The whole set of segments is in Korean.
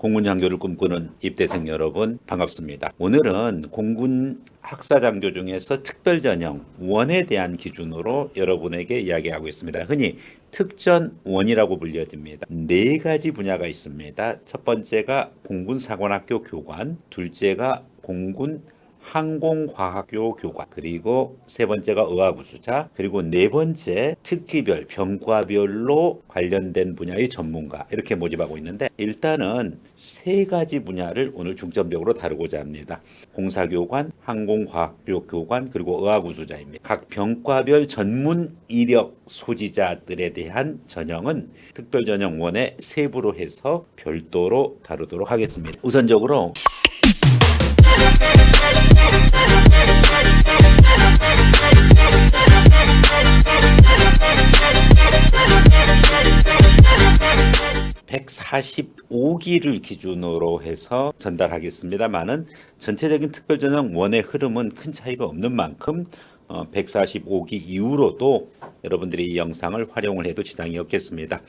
공군장교를 꿈꾸는 입대생 여러분 반갑습니다. 오늘은 공군 학사장교 중에서 특별전형 원에 대한 기준으로 여러분에게 이야기하고 있습니다. 흔히 특전원이라고 불려집니다. 네 가지 분야가 있습니다. 첫 번째가 공군사관학교 교관, 둘째가 공군 항공과학교 교관, 그리고 세 번째가 의학우수자, 그리고 네 번째 특기별, 병과별로 관련된 분야의 전문가, 이렇게 모집하고 있는데 일단은 세 가지 분야를 오늘 중점적으로 다루고자 합니다. 공사교관, 항공과학교 교관, 그리고 의학우수자입니다. 각 병과별 전문 이력 소지자들에 대한 전형은 특별전형 1의 세부로 해서 별도로 다루도록 하겠습니다. 우선적으로 145기를 기준으로 해서 전달하겠습니다만은 전체적인 특별전형 1의 흐름은 큰 차이가 없는 만큼 145기 이후로도 여러분들이 이 영상을 활용을 해도 지장이 없겠습니다.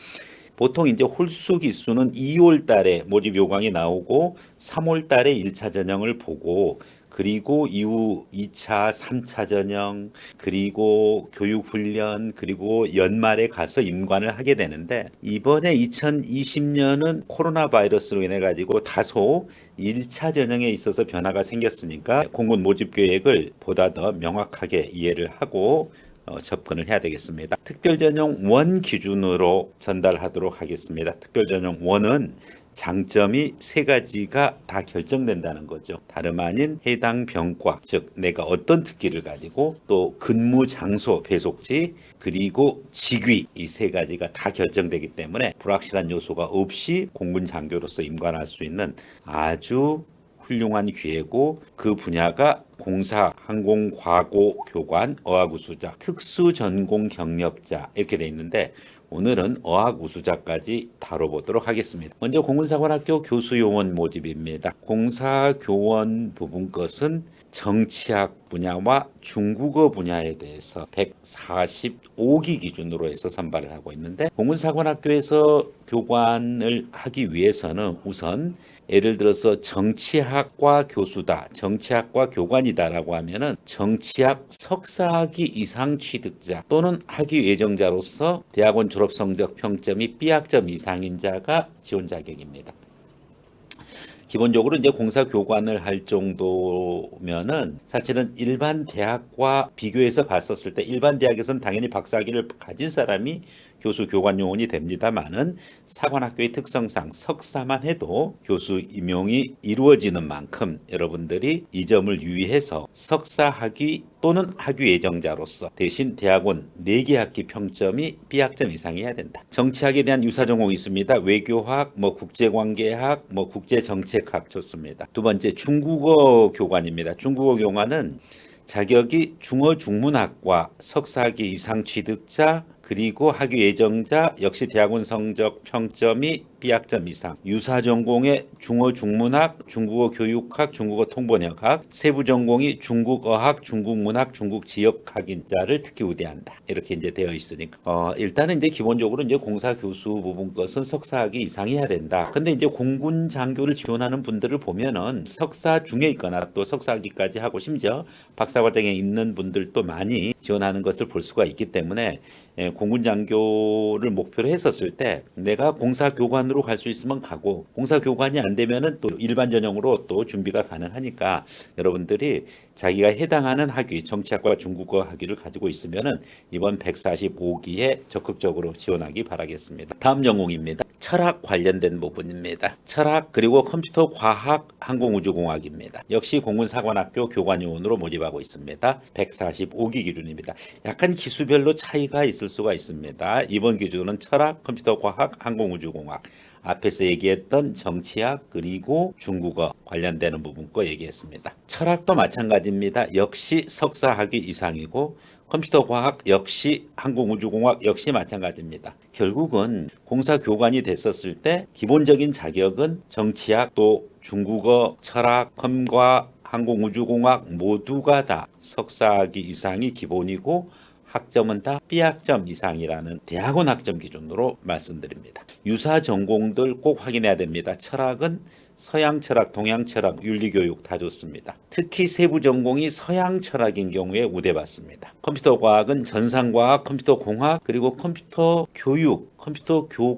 보통 이제 홀수 기수는 2월 달에 모집 요강이 나오고 3월 달에 1차 전형을 보고 그리고 이후 2차, 3차 전형, 그리고 교육훈련, 그리고 연말에 가서 임관을 하게 되는데 이번에 2020년은 코로나 바이러스로 인해 가지고 다소 1차 전형에 있어서 변화가 생겼으니까 공군 모집 계획을 보다 더 명확하게 이해를 하고 접근을 해야 되겠습니다. 특별전형 1 기준으로 전달하도록 하겠습니다. 특별전형 1은 장점이 세 가지가 다 결정된다는 거죠. 다름 아닌 해당 병과, 즉 내가 어떤 특기를 가지고 또 근무 장소, 배속지, 그리고 직위, 이 세 가지가 다 결정되기 때문에 불확실한 요소가 없이 공군 장교로서 임관할 수 있는 아주 훌륭한 기회고, 그 분야가 공사, 항공과고 교관, 어학우수자, 특수전공 경력자 이렇게 돼 있는데 오늘은 어학우수자까지 다뤄보도록 하겠습니다. 먼저 공군사관학교 교수요원 모집입니다. 공사교원 부분 것은 정치학 분야와 중국어 분야에 대해서 145기 기준으로 해서 선발을 하고 있는데 공군사관학교에서 교관을 하기 위해서는 우선 예를 들어서 정치학과 교수다, 정치학과 교관이다라고 하면은 정치학 석사학위 이상 취득자 또는 학위 예정자로서 대학원 졸업 성적 평점이 B학점 이상인 자가 지원 자격입니다. 기본적으로 이제 공사교관을 할 정도면은 사실은 일반 대학과 비교해서 봤었을 때 일반 대학에서는 당연히 박사학위를 가진 사람이 교수 교관 요원이 됩니다만은 사관학교의 특성상 석사만 해도 교수 임용이 이루어지는 만큼 여러분들이 이 점을 유의해서 석사 학위 또는 학위 예정자로서 대신 대학원 4개 학기 평점이 B학점 이상이어야 된다. 정치학에 대한 유사 전공이 있습니다. 외교학, 국제관계학, 국제정책학 좋습니다. 두 번째 중국어 교관입니다. 중국어 교관은 자격이 중어 중문학과 석사학위 이상 취득자 그리고 학위 예정자 역시 대학원 성적 평점이 B학점 이상, 유사 전공의 중어 중문학, 중국어 교육학, 중국어 통번역학, 세부 전공이 중국어학, 중국문학, 중국지역학인자를 특히 우대한다. 이렇게 이제 되어 있으니까 일단은 이제 기본적으로 이제 공사 교수 부분 것은 석사학위 이상이어야 된다. 근데 이제 공군 장교를 지원하는 분들을 보면은 석사 중에 있거나 또 석사학위까지 하고 심지어 박사과정에 있는 분들도 많이 지원하는 것을 볼 수가 있기 때문에 공군 장교를 목표로 했었을 때 내가 공사교관으로 갈 수 있으면 가고 공사교관이 안 되면은 또 일반 전형으로 또 준비가 가능하니까 여러분들이 자기가 해당하는 학위, 정치학과 중국어 학위를 가지고 있으면은 이번 145기에 적극적으로 지원하기 바라겠습니다. 다음 전공입니다. 철학 관련된 부분입니다. 철학 그리고 컴퓨터 과학 항공우주공학입니다. 역시 공군사관학교 교관요원으로 모집하고 있습니다. 145기 기준입니다. 약간 기수별로 차이가 있을 수가 있습니다. 이번 기준은 철학, 컴퓨터 과학, 항공우주공학, 앞에서 얘기했던 정치학 그리고 중국어 관련되는 부분 거 얘기했습니다. 철학도 마찬가지입니다. 역시 석사학위 이상이고 컴퓨터 과학 역시 항공우주공학 역시 마찬가지입니다. 결국은 공사교관이 됐었을 때 기본적인 자격은 정치학 또 중국어, 철학, 컴과 항공우주공학 모두가 다 석사학위 이상이 기본이고 학점은 다 B학점 이상이라는 대학원 학점 기준으로 말씀드립니다. 유사 전공들 꼭 확인해야 됩니다. 철학은 서양 철학, 동양 철학, 윤리교육 다 좋습니다. 특히 세부 전공이 서양 철학인 경우에 우대받습니다. 컴퓨터 과학은 전산과학, 컴퓨터 공학, 그리고 컴퓨터 교육,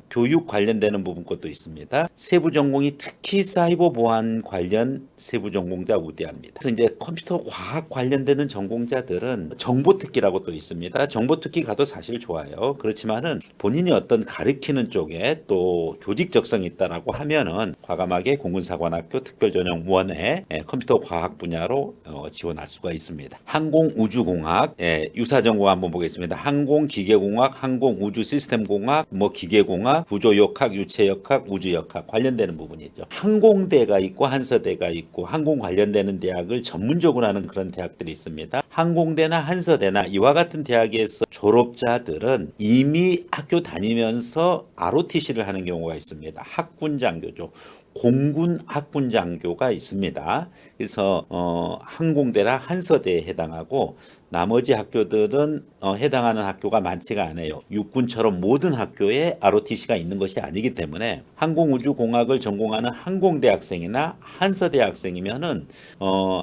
교육 관련되는 부분 것도 있습니다. 세부 전공이 특히 사이버 보안 관련 세부 전공자 우대합니다. 그래서 이제 컴퓨터 과학 관련되는 전공자들은 정보특기라고 또 있습니다. 정보특기 가도 사실 좋아요. 그렇지만은 본인이 어떤 가르치는 쪽에 또 조직적성이 있다라고 하면은 과감하게 공군사관학교 특별전형원에 컴퓨터 과학 분야로 지원할 수가 있습니다. 항공우주공학 유사전공 한번 보겠습니다. 항공기계공학, 항공우주시스템공학, 기계공학, 구조역학, 유체역학, 우주역학 관련되는 부분이죠. 항공대가 있고 한서대가 있고 항공 관련되는 대학을 전문적으로 하는 그런 대학들이 있습니다. 항공대나 한서대나 이와 같은 대학에서 졸업자들은 이미 학교 다니면서 ROTC를 하는 경우가 있습니다. 학군장교죠. 공군 학군장교가 있습니다. 그래서 항공대나 한서대에 해당하고 나머지 학교들은 해당하는 학교가 많지가 않아요. 육군처럼 모든 학교에 ROTC가 있는 것이 아니기 때문에 항공우주공학을 전공하는 항공대학생이나 한서대학생이면은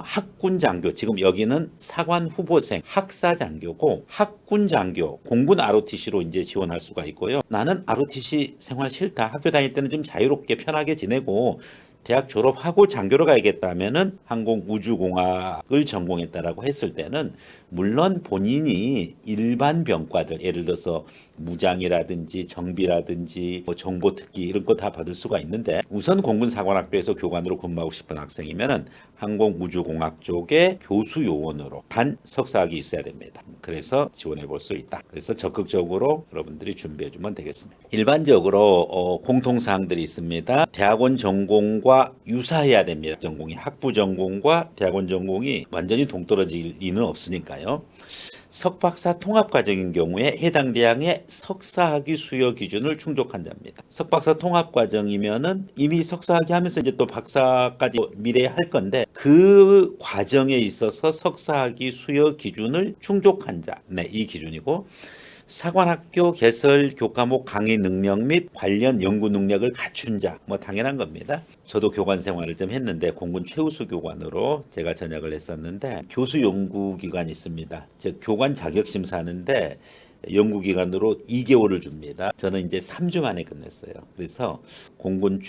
학군장교, 지금 여기는 사관 후보생 학사장교고 학군장교, 공군 ROTC로 이제 지원할 수가 있고요. 나는 ROTC 생활 싫다. 학교 다닐 때는 좀 자유롭게 편하게 지내고 대학 졸업하고 장교로 가야겠다면은 항공우주공학을 전공했다라고 했을 때는 물론 본인이 일반 병과들 예를 들어서 무장이라든지 정비라든지 정보특기 이런 거 다 받을 수가 있는데 우선 공군사관학교에서 교관으로 근무하고 싶은 학생이면은 항공우주공학 쪽에 교수 요원으로 단 석사학위 있어야 됩니다. 그래서 지원해 볼 수 있다. 그래서 적극적으로 여러분들이 준비해 주면 되겠습니다. 일반적으로 공통사항들이 있습니다. 대학원 전공과 유사해야 됩니다. 전공이 학부 전공과 대학원 전공이 완전히 동떨어질 리는 없으니까요. 석박사 통합과정인 경우에 해당 대학의 석사학위 수요 기준을 충족한 자입니다. 석박사 통합과정이면은 이미 석사학위 하면서 이제 또 박사까지 미래에 할 건데 그 과정에 있어서 석사학위 수요 기준을 충족한 자, 이 기준이고 사관학교 개설 교과목 강의 능력 및 관련 연구 능력을 갖춘 자, 당연한 겁니다. 저도 교관 생활을 좀 했는데 공군 최우수 교관으로 제가 전역을 했었는데 교수 연구기간이 있습니다. 즉 교관 자격심사 하는데 연구기간으로 2개월을 줍니다. 저는 이제 3주 만에 끝냈어요. 그래서 공군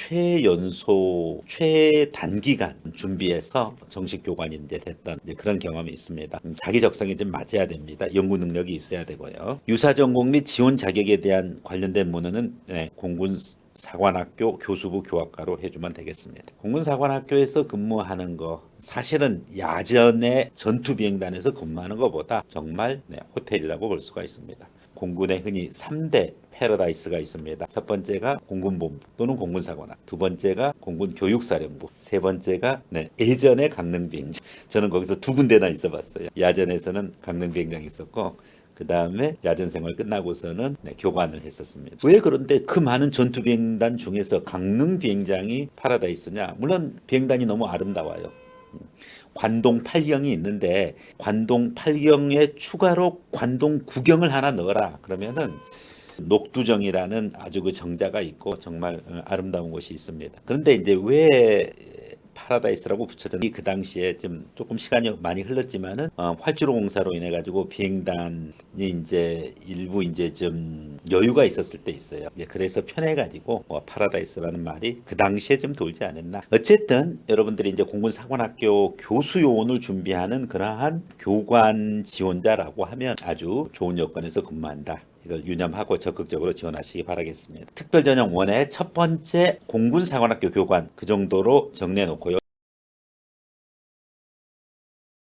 최단기간 준비해서 정식 공관이 이제 됐던 이제 그런 경험이 있습니다. 자기 적성이 좀 맞아야 됩니다. 연구 능력이 있어야 되고요. 유사 전공 및 지원 자격에 대한 관련된 문헌은 공군 사관학교 교수부 교학과로 해주면 되겠습니다. 공군사관학교에서 근무하는 거 사실은 야전의 전투비행단에서 근무하는 것보다 정말 호텔이라고 볼 수가 있습니다. 공군에 흔히 3대 패러다이스가 있습니다. 첫 번째가 공군본부 또는 공군사관학, 두 번째가 공군교육사령부, 세 번째가 예전의 강릉비행장. 저는 거기서 두 군데나 있어봤어요. 야전에서는 강릉비행장이 있었고 그 다음에 야전 생활 끝나고서는 교관을 했었습니다. 왜 그런데 그 많은 전투 비행단 중에서 강릉 비행장이 파라다이스냐? 물론 비행단이 너무 아름다워요. 관동 8경이 있는데 관동 8경에 추가로 관동 9경을 하나 넣어라. 그러면은 녹두정이라는 아주 그 정자가 있고 정말 아름다운 곳이 있습니다. 그런데 이제 왜 파라다이스라고 붙여졌는지 그 당시에 좀 조금 시간이 많이 흘렀지만은 활주로 공사로 인해 가지고 비행단이 이제 일부 이제 좀 여유가 있었을 때 있어요. 이제 그래서 편해 가지고 파라다이스라는 말이 그 당시에 좀 돌지 않았나. 어쨌든 여러분들이 이제 공군사관학교 교수 요원을 준비하는 그러한 교관 지원자라고 하면 아주 좋은 여건에서 근무한다. 이걸 유념하고 적극적으로 지원하시기 바라겠습니다. 특별전형 원의 첫 번째 공군사관학교 교관 그 정도로 정리해 놓고요.